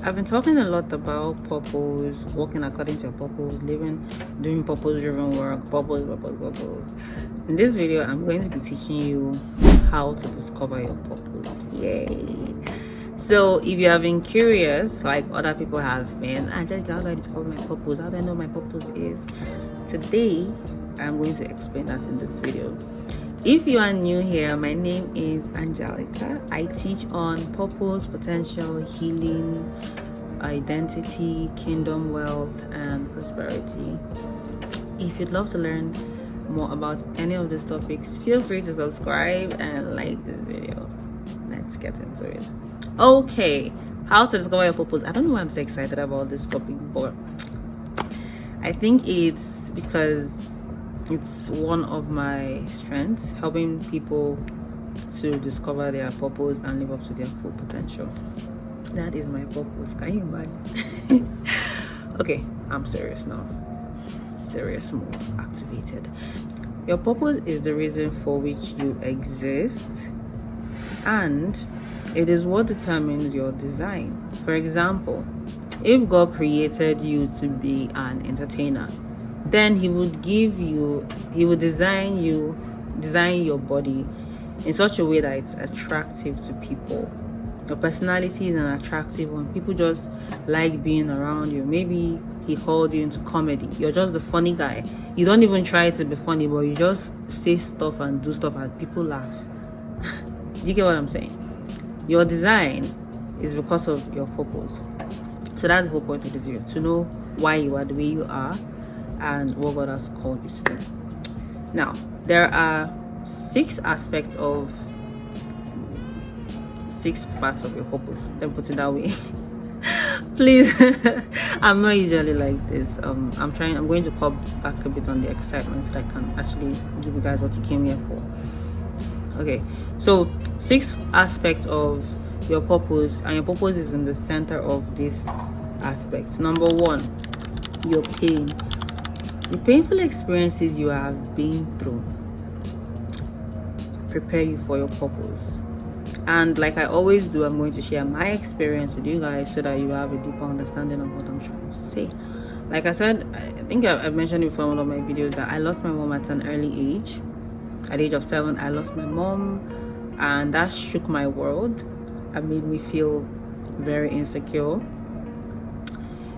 I've been talking a lot about purpose, working according to your purpose, doing purpose-driven work, purpose. In this video, I'm going to be teaching you how to discover your purpose. Yay! So, if you have been curious, like other people have been, Angelica, how do I discover my purpose? How do I know my purpose is? Today, I'm going to explain that in this video. If you are new here, my name is Angelica. I teach on purpose, potential, healing, identity, kingdom wealth, and prosperity. If you'd love to learn more about any of these topics, feel free to subscribe and like this video. Let's get into it. Okay, how to discover your purpose. I don't know why I'm so excited about this topic, but I think it's because it's one of my strengths, helping people to discover their purpose and live up to their full potential. That is my purpose. Can you imagine? Okay, I'm serious now. Serious mode activated. Your purpose is the reason for which you exist, and it is what determines your design. For example, if God created you to be an entertainer, then he would design your body in such a way that it's attractive to people. Your personality is an attractive one. People just like being around you. Maybe he called you into comedy. You're just the funny guy. You don't even try to be funny, but you just say stuff and do stuff and people laugh. Do you get what I'm saying? Your design is because of your purpose. So that's the whole point of this video, to know why you are the way you are and what God has called you to do. Now, there are 6 aspects of 6 parts of your purpose. Let me put it that way. Please, I'm not usually like this. I'm going to cut back a bit on the excitement so that I can actually give you guys what you came here for. Okay, so 6 aspects of your purpose, and your purpose is in the center of these aspects. Number 1, your pain. The painful experiences you have been through prepare you for your purpose. And like I always do, I'm going to share my experience with you guys so that you have a deeper understanding of what I'm trying to say. Like I said, I think I've mentioned before in one of my videos that I lost my mom at an early age. At the age of 7, I lost my mom, and that shook my world and made me feel very insecure.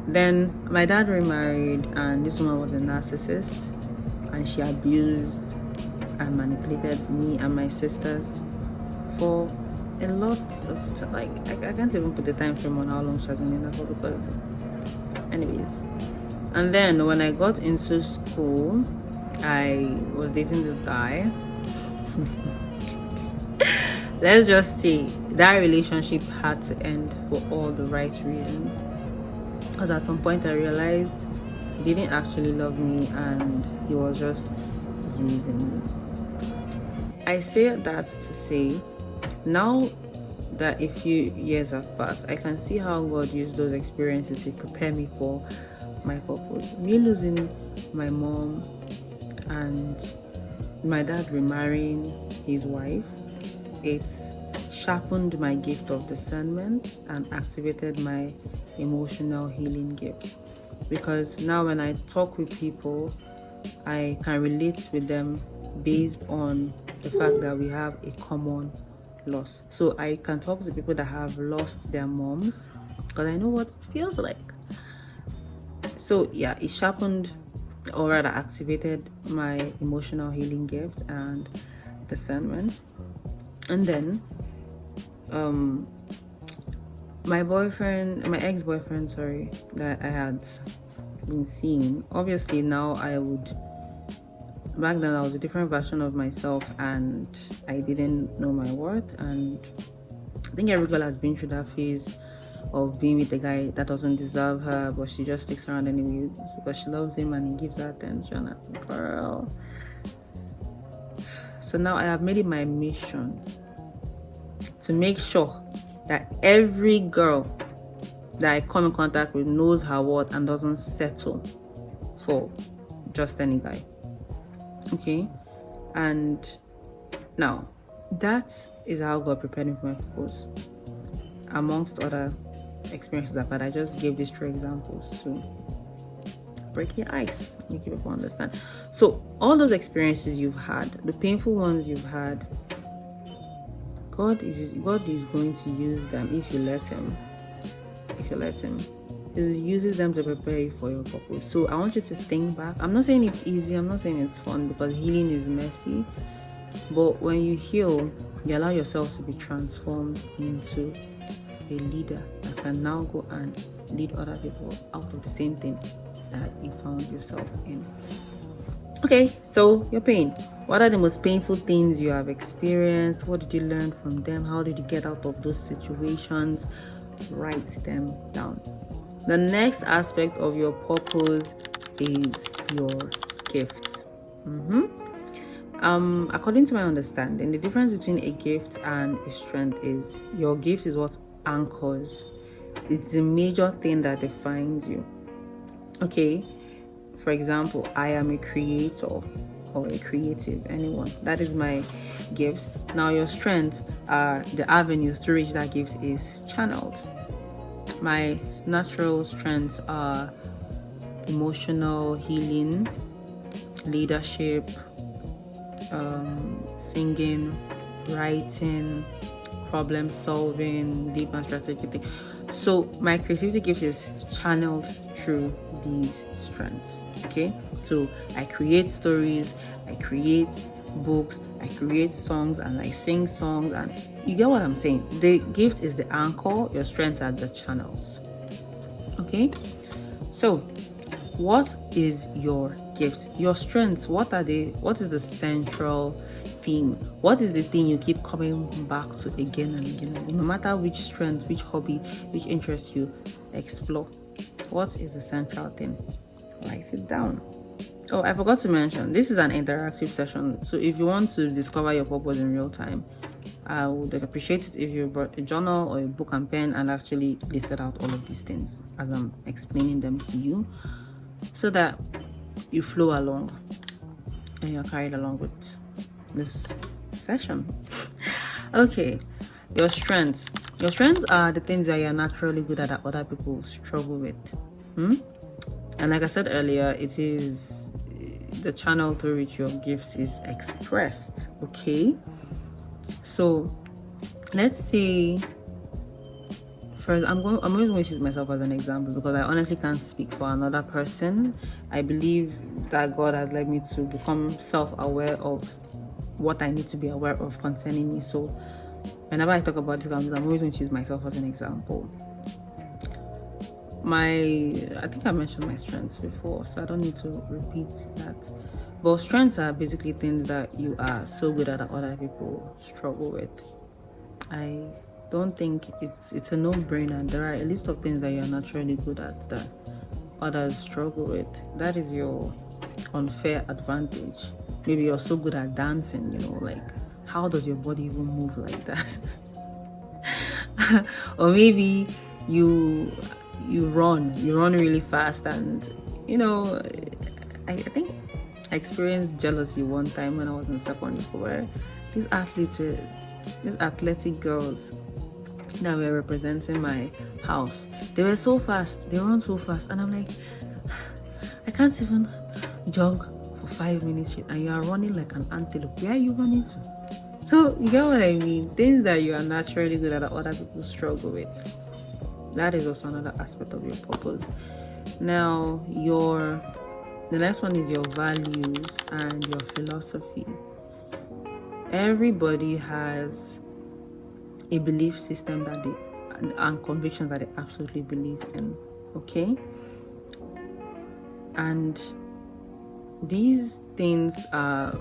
Then my dad remarried, and this woman was a narcissist, and she abused and manipulated me and my sisters for a lot of time. Like I can't even put the time frame on how long she has been in that for, because anyways. And then when I got into school, I was dating this guy. Let's just say that relationship had to end for all the right reasons. Because at some point I realized he didn't actually love me and he was just using me. I say that to say, now that a few years have passed, I can see how God used those experiences to prepare me for my purpose. Me losing my mom and my dad remarrying his wife, it's sharpened my gift of discernment and activated my emotional healing gift, because now when I talk with people, I can relate with them based on the fact that we have a common loss. So I can talk to people that have lost their moms because I know what it feels like. So yeah, it sharpened, or rather activated, my emotional healing gift and discernment. And then my ex-boyfriend, that I had been seeing, obviously now back then I was a different version of myself and I didn't know my worth. And I think every girl has been through that phase of being with a guy that doesn't deserve her, but she just sticks around anyway because she loves him and he gives her attention. Girl. So now I have made it my mission to make sure that every girl that I come in contact with knows her worth and doesn't settle for just any guy. Okay? And now, that is how God prepared me for my purpose, amongst other experiences I've had. I just gave these 3 examples to break your ice, make people understand. So all those experiences you've had, the painful ones you've had, God is going to use them if you let him. He uses them to prepare you for your purpose. So I want you to think back. I'm not saying it's easy, I'm not saying it's fun, because healing is messy. But when you heal, you allow yourself to be transformed into a leader that can now go and lead other people out of the same thing that you found yourself in. Okay, so your pain. What are the most painful things you have experienced? What did you learn from them? How did you get out of those situations? Write them down. The next aspect of your purpose is your gift. According to my understanding, the difference between a gift and a strength is your gift is what anchors. It's the major thing that defines you. Okay, for example, I am a creator or a creative, anyone. That is my gift. Now your strengths are the avenues through which that gift is channeled. My natural strengths are emotional healing, leadership, singing, writing, problem solving, deep and strategic thing. So my creativity gift is channeled through these strengths. Okay, so I create stories, I create books, I create songs, and I sing songs, and you get what I'm saying. The gift is the anchor, your strengths are the channels. Okay, so what is your gift? Your strengths, what are they? What is the central theme? What is the thing you keep coming back to again and again and again? No matter which strength, which hobby, which interest you explore, what is the central thing? Write it down. Oh, I forgot to mention, this is an interactive session. So if you want to discover your purpose in real time, I would appreciate it if you brought a journal or a book and pen and actually listed out all of these things as I'm explaining them to you, so that you flow along and you're carried along with this session. Okay, your strengths. Your strengths are the things that you're naturally good at that other people struggle with. And like I said earlier, it is the channel through which your gift is expressed. Okay, so let's say first I'm always going to use myself as an example, because I honestly can't speak for another person. I believe that God has led me to become self-aware of what I need to be aware of concerning me. So whenever I talk about this, I'm always going to use myself as an example. I think I mentioned my strengths before, so I don't need to repeat that. But strengths are basically things that you are so good at that other people struggle with. I don't think it's a no-brainer. There are a list of things that you're naturally good at that others struggle with. That is your unfair advantage. Maybe you're so good at dancing, like how does your body even move like that? Or maybe you run really fast, and I think I experienced jealousy one time when I was in secondary school, where these athletic girls that were representing my house, they were so fast, they run so fast, and I'm like, I can't even jog for 5 minutes straight, and you are running like an antelope. Where are you running to? So you get what I mean? Things that you are naturally good at that other people struggle with. That is also another aspect of your purpose. Now, the next one is your values and your philosophy. Everybody has a belief system and convictions that they absolutely believe in. Okay? And these things are,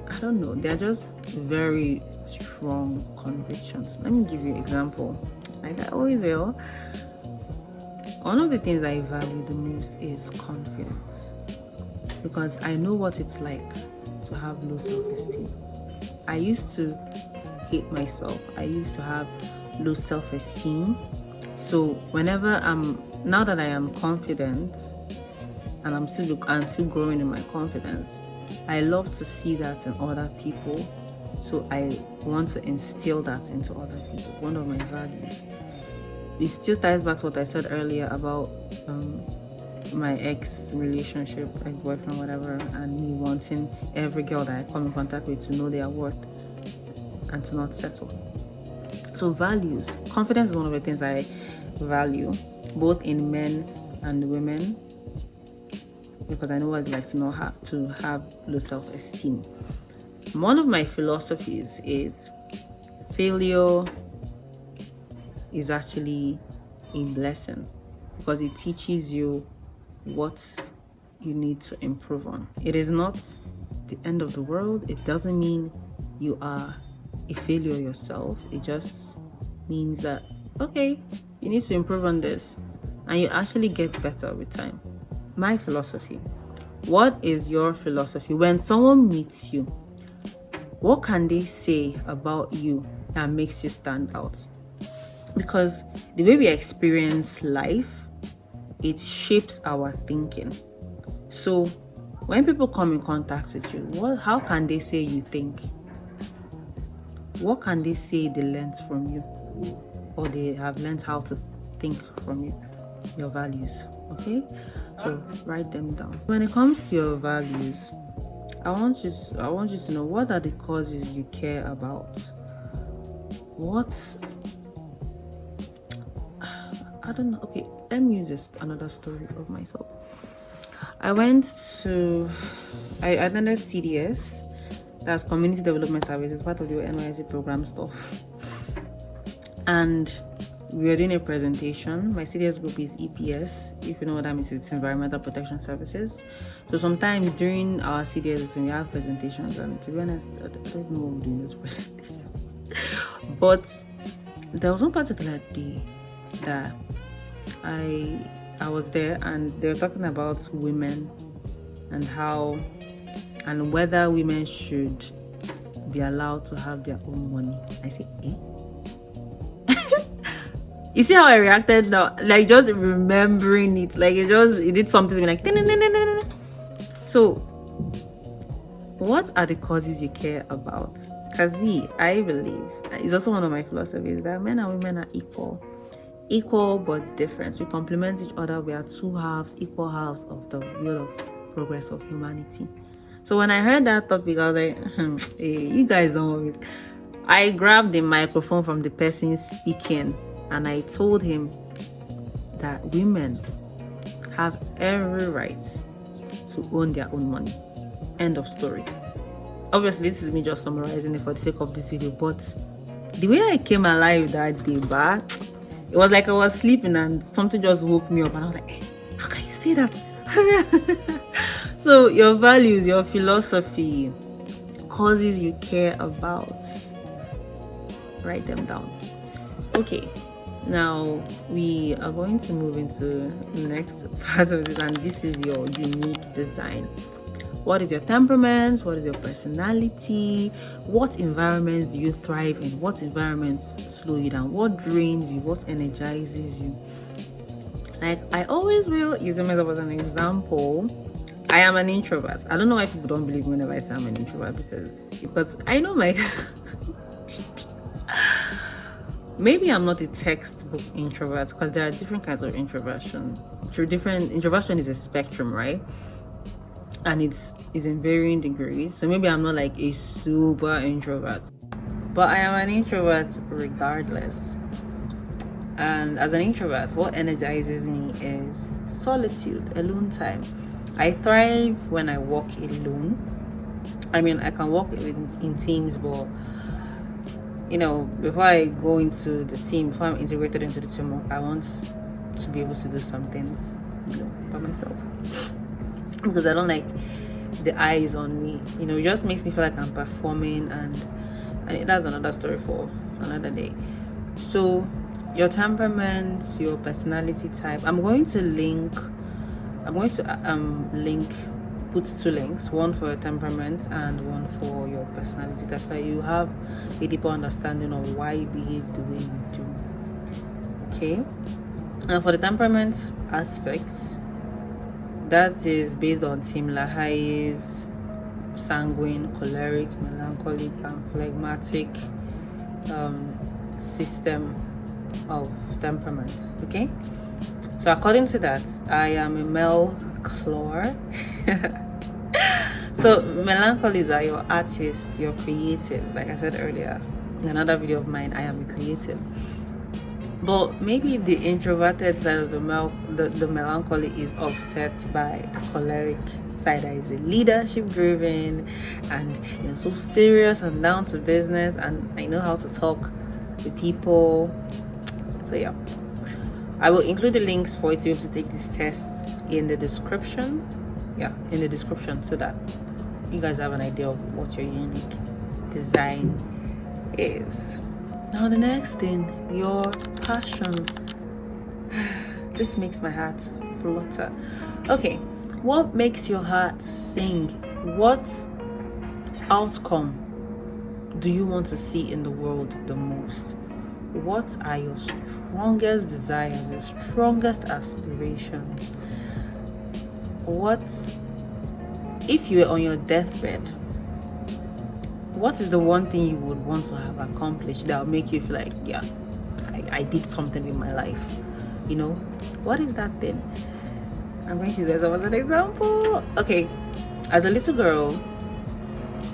I don't know, they're just very strong convictions. Let me give you an example. Like I always will. One of the things I value the most is confidence, because I know what it's like to have low self-esteem. I used to hate myself. I used to have low self-esteem. So now that I am confident and I'm still growing in my confidence, I love to see that in other people. So I want to instill that into other people. One of my values. it still ties back to what I said earlier about my ex-boyfriend, whatever, and me wanting every girl that I come in contact with to know their worth and to not settle. So values. Confidence is one of the things I value, both in men and women, because I know what it's like to have low self-esteem. One of my philosophies is failure is actually a blessing, because it teaches you what you need to improve on. It is not the end of the world. It doesn't mean you are a failure yourself. It just means that, okay, you need to improve on this, and you actually get better with time. My philosophy. What is your philosophy? When someone meets you, what can they say about you that makes you stand out? Because the way we experience life, it shapes our thinking. So when people come in contact with you, how can they say you think? What can they say they learned from you, or they have learned how to think from you? Your values. Okay, so write them down. When it comes to your values, I want you to know, what are the causes you care about? I don't know. Okay, let me use another story of myself. I attended CDS, that's Community Development Service. It's part of the NYSC program stuff. And we were doing a presentation. My CDS group is EPS. If you know what that means, it's Environmental Protection Services. So sometimes during our CDS, we have presentations, and to be honest, I don't know what we're doing those presentations. But there was one particular day that I was there, and they were talking about women and whether women should be allowed to have their own money. I said, eh? You see how I reacted now? Like, just remembering it. Like, it did something to me, like... So, what are the causes you care about? Because I believe, it's also one of my philosophies, that men and women are equal but different. We complement each other. We are equal halves of the wheel of progress of humanity. So when I heard that topic, I was like, hey, you guys don't want it. I grabbed the microphone from the person speaking, and I told him that women have every right to own their own money. End of story. Obviously, this is me just summarizing it for the sake of this video, but the way I came alive that day back, it was like I was sleeping and something just woke me up, and I was like, hey, how can you say that? So your values, your philosophy, causes you care about, write them down. Okay, now we are going to move into the next part of this, and this is your unique design. What is your temperament? What is your personality? What environments do you thrive in? What environments slow you down? What drains you? What energizes you? Like, I always will use myself as an example. I am an introvert. I don't know why people don't believe me whenever I say I'm an introvert, because I know my maybe I'm not a textbook introvert, because there are different kinds of introversion. Introversion is a spectrum, right? And it's in varying degrees. So maybe I'm not like a super introvert, but I am an introvert regardless. And as an introvert, what energizes me is solitude, alone time. I thrive when I walk alone. I mean, I can walk in teams, but before I go into the team, before I'm integrated into the team, I want to be able to do some things by myself, because I don't like the eyes on me. It just makes me feel like I'm performing, and that's another story for another day. So your temperament, your personality type, I'm going to put two links, one for your temperament and one for your personality type, so you have a deeper understanding of why you behave the way you do. Okay, and for the temperament aspects, that is based on Tim LaHaye's sanguine, choleric, melancholic, and phlegmatic system of temperament. Okay, so according to that, I am a Melclore. So melancholy is that you're artist, you're creative. Like I said earlier in another video of mine, I am a creative. But maybe the introverted side of the melancholy is offset by the choleric side that is a leadership driven and so serious and down to business, and I know how to talk with people. So yeah, I will include the links for you to be able to take this test in the description. Yeah, in the description, so that you guys have an idea of what your unique design is. Now the next thing, your passion. This makes my heart flutter. Okay, what makes your heart sing? What outcome do you want to see in the world the most? What are your strongest desires, your strongest aspirations? What, if you were on your deathbed, what is the one thing you would want to have accomplished that will make you feel like, yeah, I did something in my life? What is that thing? I'm going to use myself as an example. Okay, as a little girl,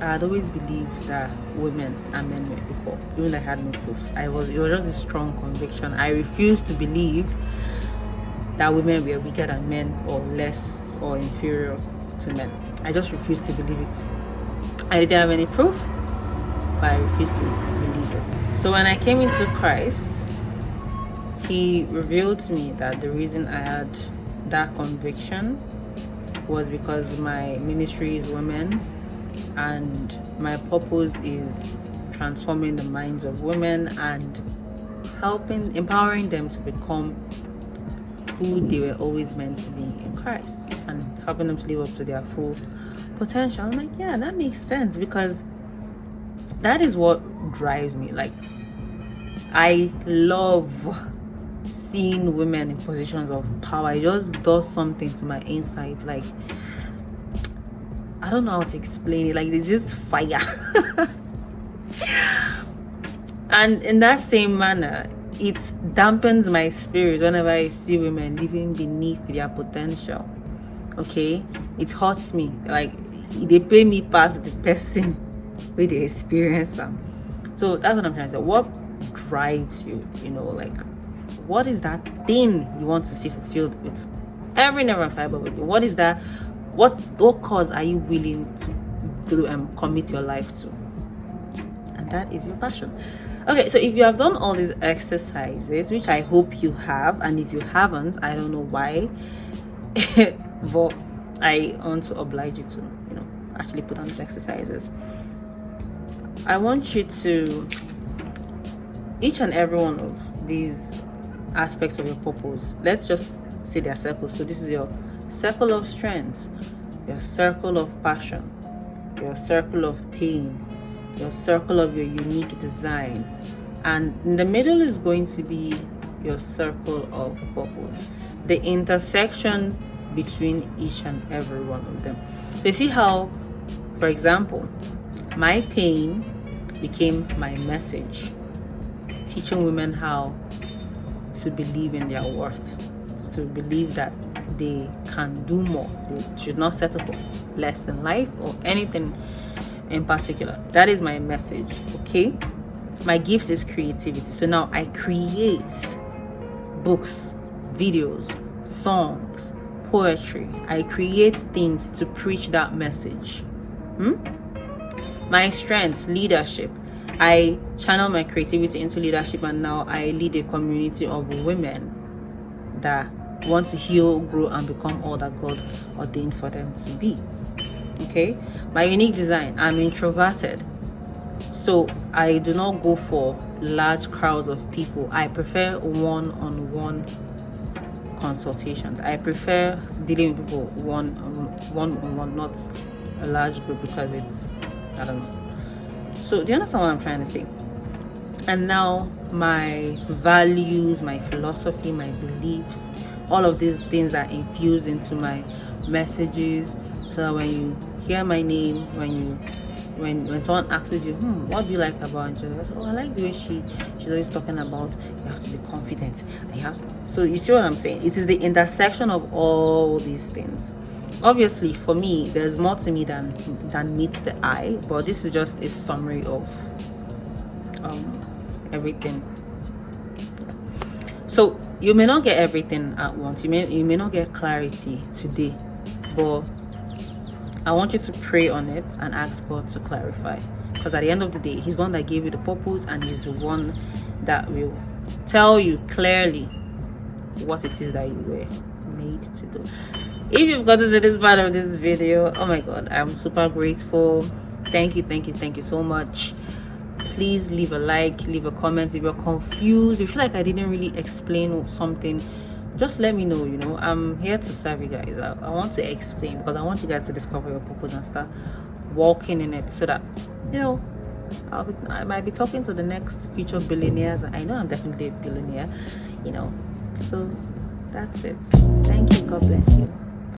I had always believed that women and men were equal, even though I had no proof. It was just a strong conviction. I refused to believe that women were weaker than men or less or inferior to men. I just refused to believe it. I didn't have any proof, but I refused to believe it. So when I came into Christ, he revealed to me that the reason I had that conviction was because my ministry is women and my purpose is transforming the minds of women and empowering them to become who they were always meant to be in Christ and helping them to live up to their full potential. I'm like, yeah, that makes sense, because that is what drives me. Like, I love seeing women in positions of power. It just does something to my insides. Like, I don't know how to explain it. Like, there's just fire. And in that same manner, it dampens my spirit whenever I see women living beneath their potential. Okay, it hurts me. Like, they pay me past the person with the experience. So that's what I'm trying to say. What drives you? Like, what is that thing you want to see fulfilled with every nerve and fiber with you? What is that? What cause are you willing to do and commit your life to? And that is your passion. Okay, so if you have done all these exercises, which I hope you have, and if you haven't, I don't know why, but I want to oblige you to, actually put on these exercises. I want you to, each and every one of these aspects of your purpose, let's just say they're circles. So this is your circle of strength, your circle of passion, your circle of pain, your circle of your unique design, and in the middle is going to be your circle of purpose, the intersection between each and every one of them. So you see how, for example, my pain became my message, teaching women how to believe in their worth, to believe that they can do more, they should not settle for less in life or anything in particular. That is my message. Okay, my gift is creativity. So now I create books, videos, songs, poetry. I create things to preach that message. My strengths, leadership. I channel my creativity into leadership, and now I lead a community of women that want to heal, grow, and become all that God ordained for them to be. Okay, my unique design. I'm introverted, so I do not go for large crowds of people. I prefer one-on-one consultations. I prefer dealing with people one-on-one, not a large group, because it's, I don't know. So do you understand what I'm trying to say? And now my values, my philosophy, my beliefs, all of these things are infused into my messages, so that when you hear my name, when you when someone asks you, what do you like about Angela? I say, oh, I like the way she's always talking about you have to be confident. And you have to, so you see what I'm saying? It is the intersection of all these things. Obviously, for me, there's more to me than meets the eye, but this is just a summary of everything. So you may not get everything at once. You may not get clarity today, but I want you to pray on it and ask God to clarify, because at the end of the day, he's the one that gave you the purpose, and he's the one that will tell you clearly what it is that you were made to do. If you've gotten to this part of this video, oh my god, I'm super grateful. Thank you so much. Please leave a like, leave a comment. If you're confused, if you feel like I didn't really explain something, just let me know. You know, I'm here to serve you guys. I want to explain, because I want you guys to discover your purpose and start walking in it, so that, you know, I might be talking to the next future billionaires. I know I'm definitely a billionaire, you know. So that's it. Thank you. God bless you.